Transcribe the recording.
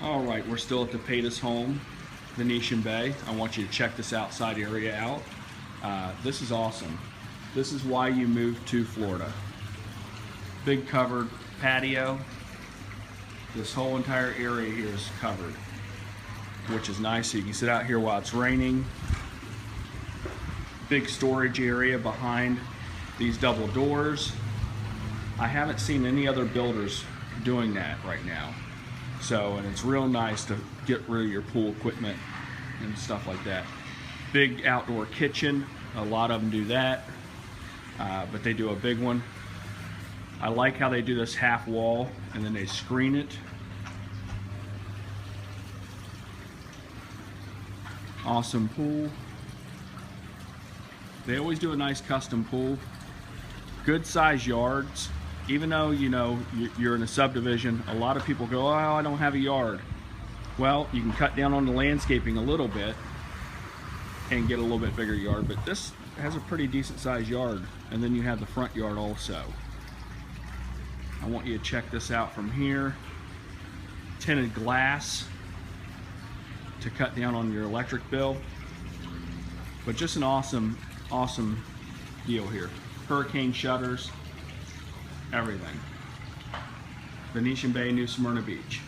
All right, we're still at the Paytas home, Venetian Bay. I want you to check this outside area out. This is awesome. This is why you moved to Florida. Big covered patio. This whole entire area here is covered, which is nice. So you can sit out here while it's raining. Big storage area behind these double doors. I haven't seen any other builders doing that right now. So, and it's real nice to get rid of your pool equipment and stuff like that. Big outdoor kitchen. A lot of them do that, but they do a big one. I like how they do this half wall and then they screen it. Awesome pool. They always do a nice custom pool. Good size yards. Even though, you know, you're in a subdivision, a lot of people go, oh, I don't have a yard. Well, you can cut down on the landscaping a little bit and get a little bit bigger yard, but this has a pretty decent sized yard. And then you have the front yard also. I want you to check this out from here. Tinted glass to cut down on your electric bill. But just an awesome deal here. Hurricane shutters, everything. Venetian Bay, New Smyrna Beach.